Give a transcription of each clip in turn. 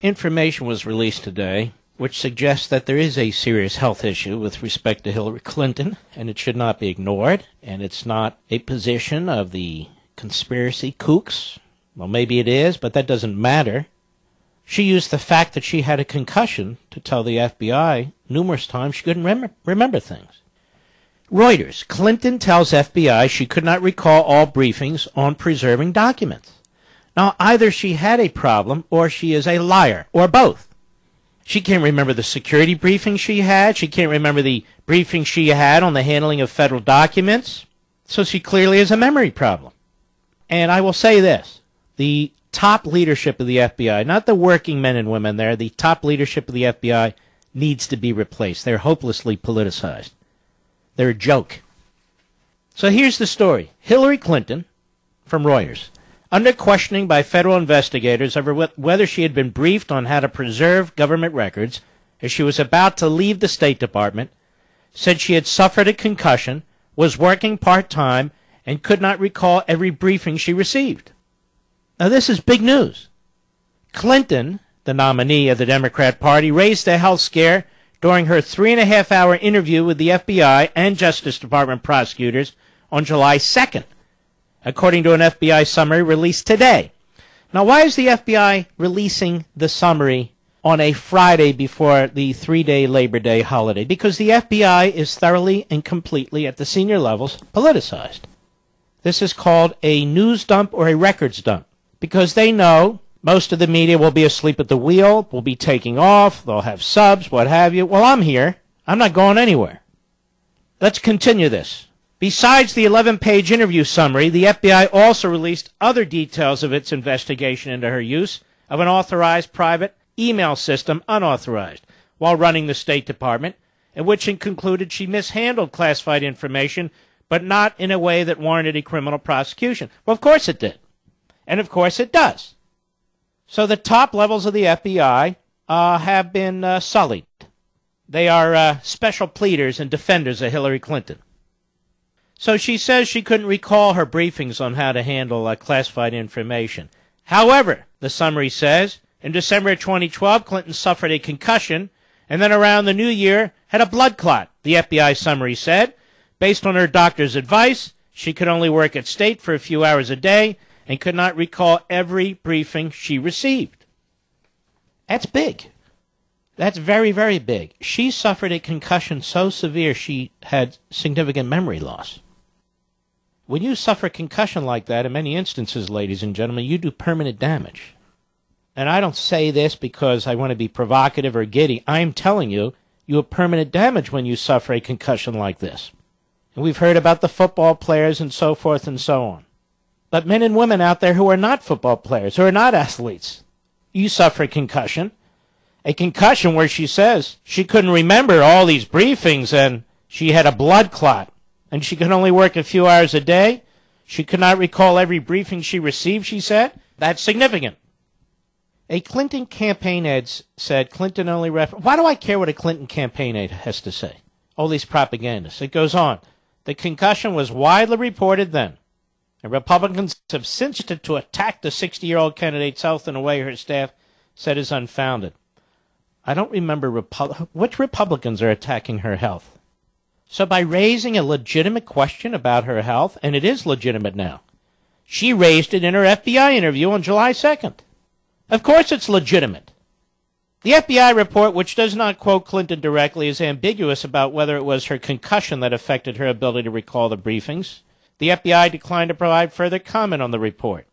Information was released today which suggests that there is a serious health issue with respect to Hillary Clinton, and it should not be ignored, and it's not a position of the conspiracy kooks. Well, maybe it is, but that doesn't matter. She used the fact that she had a concussion to tell the FBI numerous times she couldn't remember things. Reuters, Clinton tells FBI she could not recall all briefings on preserving documents. Now, either she had a problem or she is a liar, or both. She can't remember the security briefing she had. She can't remember the briefing she had on the handling of federal documents. So she clearly has a memory problem. And I will say this. The top leadership of the FBI, not the working men and women there, the top leadership of the FBI needs to be replaced. They're hopelessly politicized. They're a joke. So here's the story. Hillary Clinton, from Reuters, under questioning by federal investigators over whether she had been briefed on how to preserve government records as she was about to leave the State Department, said she had suffered a concussion, was working part-time, and could not recall every briefing she received. Now, this is big news. Clinton, the nominee of the Democrat Party, raised the health scare during her 3.5-hour interview with the FBI and Justice Department prosecutors on July 2nd. According to an FBI summary released today. Now, why is the FBI releasing the summary on a Friday before the 3-day Labor Day holiday? Because the FBI is thoroughly and completely, at the senior levels, politicized. This is called a news dump or a records dump. Because they know most of the media will be asleep at the wheel, will be taking off, they'll have subs, what have you. Well, I'm here. I'm not going anywhere. Let's continue this. Besides the 11-page interview summary, the FBI also released other details of its investigation into her use of an authorized private email system, unauthorized, while running the State Department, in which it concluded she mishandled classified information, but not in a way that warranted a criminal prosecution. Well, of course it did. And of course it does. So the top levels of the FBI have been sullied. They are special pleaders and defenders of Hillary Clinton. So she says she couldn't recall her briefings on how to handle classified information. However, the summary says, in December of 2012, Clinton suffered a concussion, and then around the new year had a blood clot, the FBI summary said. Based on her doctor's advice, she could only work at State for a few hours a day and could not recall every briefing she received. That's big. That's very, very big. She suffered a concussion so severe she had significant memory loss. When you suffer a concussion like that, in many instances, ladies and gentlemen, you do permanent damage. And I don't say this because I want to be provocative or giddy. I'm telling you, you have permanent damage when you suffer a concussion like this. And we've heard about the football players and so forth and so on. But men and women out there who are not football players, who are not athletes, you suffer a concussion where she says she couldn't remember all these briefings and she had a blood clot. And she could only work a few hours a day. She could not recall every briefing she received, she said. That's significant. A Clinton campaign aide said Clinton only Why do I care what a Clinton campaign aide has to say? All these propagandists. It goes on. The concussion was widely reported then. And Republicans have since to attack the 60-year-old candidate's health in a way her staff said is unfounded. I don't remember which Republicans are attacking her health. So by raising a legitimate question about her health, and it is legitimate now, she raised it in her FBI interview on July 2nd. Of course it's legitimate. The FBI report, which does not quote Clinton directly, is ambiguous about whether it was her concussion that affected her ability to recall the briefings. The FBI declined to provide further comment on the report.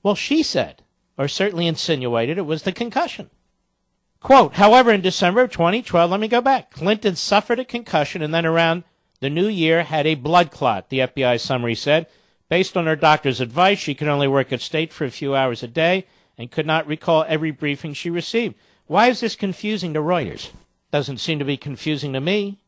Well, she said, or certainly insinuated, it was the concussion. Quote, however, in December of 2012, let me go back, Clinton suffered a concussion and then around the new year had a blood clot, the FBI summary said. Based on her doctor's advice, she could only work at State for a few hours a day and could not recall every briefing she received. Why is this confusing to Reuters? Doesn't seem to be confusing to me.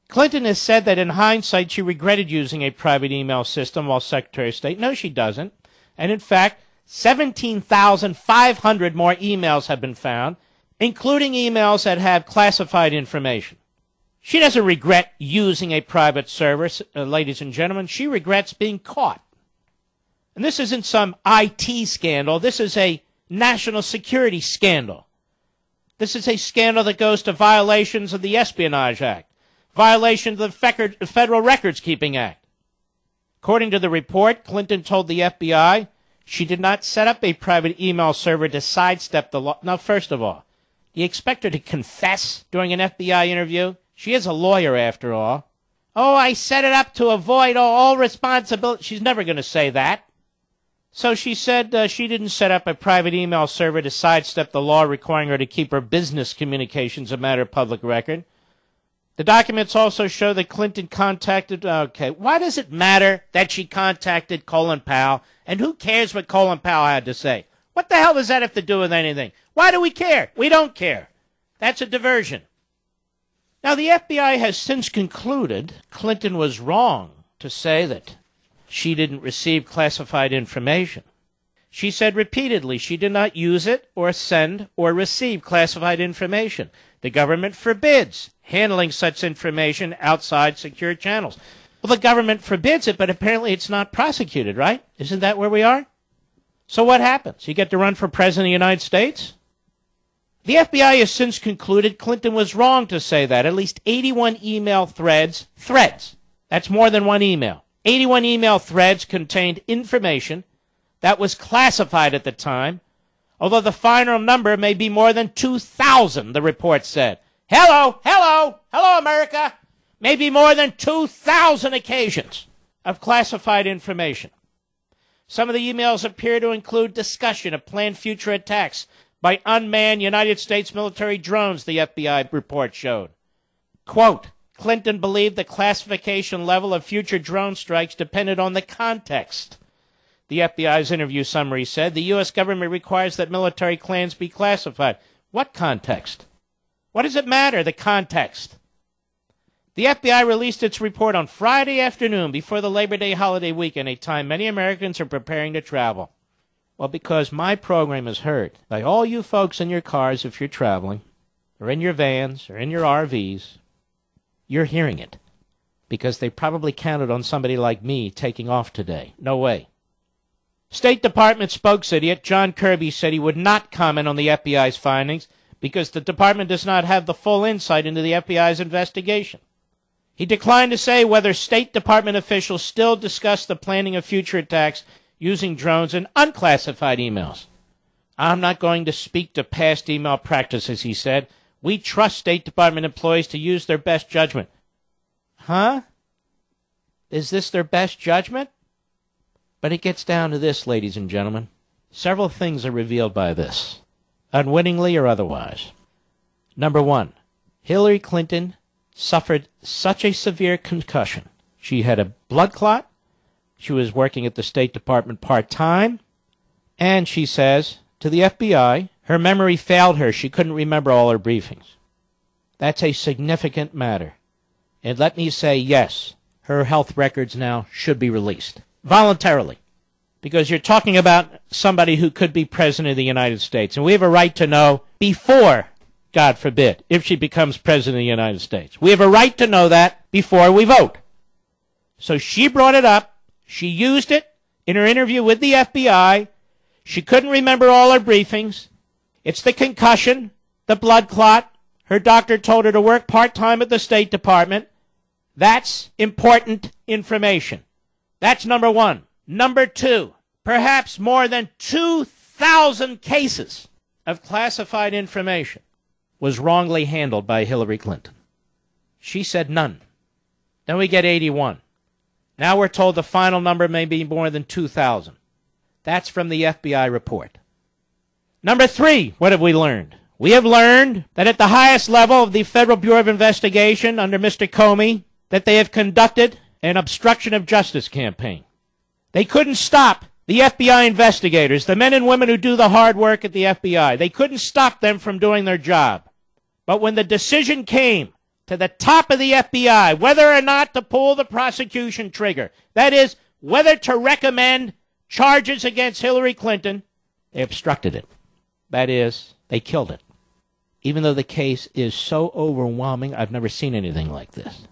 Clinton has said that in hindsight she regretted using a private email system while Secretary of State. No, she doesn't. And in fact, 17,500 more emails have been found, including emails that have classified information. She doesn't regret using a private service, ladies and gentlemen. She regrets being caught. And this isn't some IT scandal. This is a national security scandal. This is a scandal that goes to violations of the Espionage Act, violation of the Federal Records Keeping Act. According to the report, Clinton told the FBI she did not set up a private email server to sidestep the law. Now, first of all, do you expect her to confess during an FBI interview? She is a lawyer, after all. Oh, I set it up to avoid all responsibility. She's never going to say that. So she said she didn't set up a private email server to sidestep the law requiring her to keep her business communications a matter of public record. The documents also show that Clinton contacted, why does it matter that she contacted Colin Powell? And who cares what Colin Powell had to say? What the hell does that have to do with anything? Why do we care? We don't care. That's a diversion. Now, the FBI has since concluded Clinton was wrong to say that she didn't receive classified information. She said repeatedly she did not use it or send or receive classified information. The government forbids handling such information outside secure channels. Well, the government forbids it, but apparently it's not prosecuted, right? Isn't that where we are? So what happens? You get to run for president of the United States? The FBI has since concluded Clinton was wrong to say that. At least 81 email threads, that's more than one email. 81 email threads contained information that was classified at the time, although the final number may be more than 2,000, the report said. Hello, America! Maybe more than 2,000 occasions of classified information. Some of the emails appear to include discussion of planned future attacks by unmanned United States military drones, the FBI report showed. Quote, Clinton believed the classification level of future drone strikes depended on the context. The FBI's interview summary said the U.S. government requires that military plans be classified. What context? What does it matter, the context? The FBI released its report on Friday afternoon before the Labor Day holiday weekend, a time many Americans are preparing to travel. Well, because my program is heard by all you folks in your cars if you're traveling, or in your vans, or in your RVs, you're hearing it. Because they probably counted on somebody like me taking off today. No way. State Department spokesidiot John Kirby said he would not comment on the FBI's findings because the department does not have the full insight into the FBI's investigation. He declined to say whether State Department officials still discuss the planning of future attacks using drones and unclassified emails. I'm not going to speak to past email practices, he said. We trust State Department employees to use their best judgment. Huh? Is this their best judgment? But it gets down to this, ladies and gentlemen. Several things are revealed by this, unwittingly or otherwise. Number one, Hillary Clinton suffered such a severe concussion. She had a blood clot. She was working at the State Department part-time. And she says to the FBI, her memory failed her. She couldn't remember all her briefings. That's a significant matter. And let me say, yes, her health records now should be released. Voluntarily. Because you're talking about somebody who could be president of the United States. And we have a right to know before, God forbid, if she becomes president of the United States. We have a right to know that before we vote. So she brought it up. She used it in her interview with the FBI. She couldn't remember all her briefings. It's the concussion, the blood clot. Her doctor told her to work part-time at the State Department. That's important information. That's number one. Number two, perhaps more than 2,000 cases of classified information was wrongly handled by Hillary Clinton. She said none. Then we get 81. Now we're told the final number may be more than 2,000. That's from the FBI report. Number three, what have we learned? We have learned that at the highest level of the Federal Bureau of Investigation under Mr. Comey, that they have conducted an obstruction of justice campaign. They couldn't stop the FBI investigators, the men and women who do the hard work at the FBI. They couldn't stop them from doing their job. But when the decision came to the top of the FBI, whether or not to pull the prosecution trigger, that is, whether to recommend charges against Hillary Clinton, they obstructed it. That is, they killed it. Even though the case is so overwhelming, I've never seen anything like this.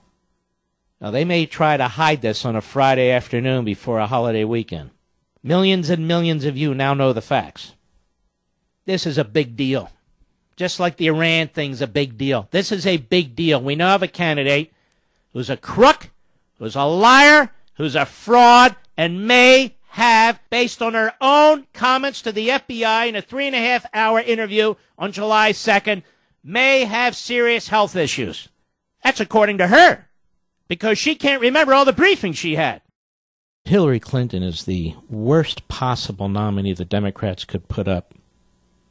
Now, they may try to hide this on a Friday afternoon before a holiday weekend. Millions and millions of you now know the facts. This is a big deal. Just like the Iran thing's a big deal. This is a big deal. We now have a candidate who's a crook, who's a liar, who's a fraud, and may have, based on her own comments to the FBI in a 3.5-hour interview on July 2nd, may have serious health issues. That's according to her, because she can't remember all the briefings she had. Hillary Clinton is the worst possible nominee the Democrats could put up.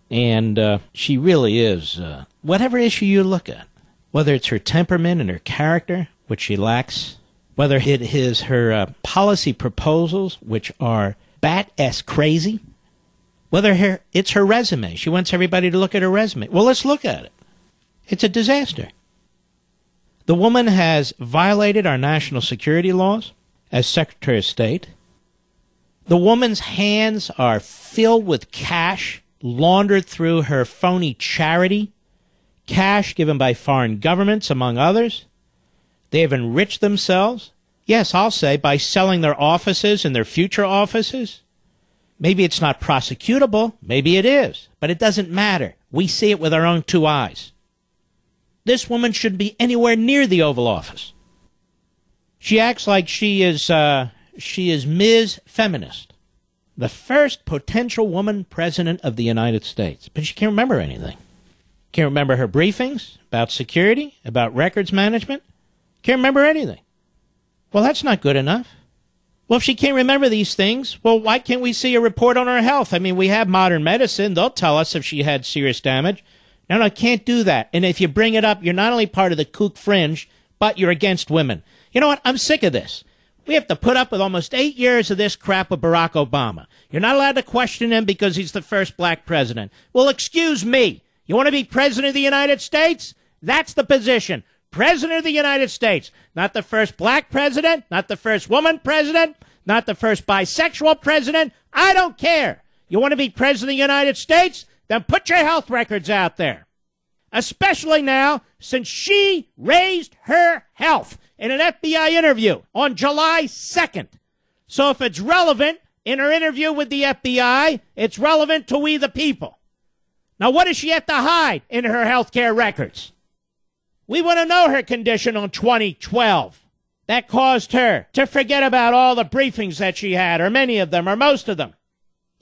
And she really is, whatever issue you look at, whether it's her temperament and her character, which she lacks, whether it is her policy proposals, which are bat-ass crazy, whether it's her resume. She wants everybody to look at her resume. Well, let's look at it. It's a disaster. The woman has violated our national security laws as Secretary of State. The woman's hands are filled with cash laundered through her phony charity, cash given by foreign governments, among others. They have enriched themselves, yes, I'll say, by selling their offices and their future offices. Maybe it's not prosecutable, maybe it is, but it doesn't matter. We see it with our own two eyes. This woman shouldn't be anywhere near the Oval Office. She acts like she is Ms. Feminist, the first potential woman president of the United States. But she can't remember anything. Can't remember her briefings about security, about records management. Can't remember anything. Well, that's not good enough. Well, if she can't remember these things, well, why can't we see a report on her health? I mean, we have modern medicine. They'll tell us if she had serious damage. No, can't do that. And if you bring it up, you're not only part of the kook fringe, but you're against women. You know what? I'm sick of this. We have to put up with almost 8 years of this crap with Barack Obama. You're not allowed to question him because he's the first black president. Well, excuse me. You want to be president of the United States? That's the position. President of the United States. Not the first black president, not the first woman president, not the first bisexual president. I don't care. You want to be president of the United States? Then put your health records out there. Especially now, since she raised her health in an FBI interview on July 2nd. So if it's relevant in her interview with the FBI, it's relevant to we the people. Now, what does she have to hide in her health care records? We want to know her condition on 2012. That caused her to forget about all the briefings that she had, or many of them, or most of them.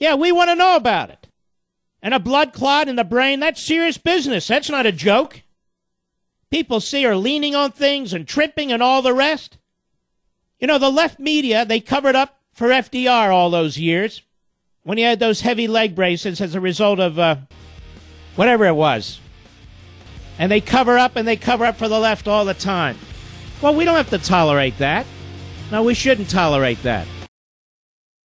Yeah, we want to know about it. And a blood clot in the brain, that's serious business. That's not a joke. People see her leaning on things and tripping and all the rest. You know, the left media, they covered up for FDR all those years when he had those heavy leg braces as a result of whatever it was. And they cover up and they cover up for the left all the time. Well, we don't have to tolerate that. No, we shouldn't tolerate that.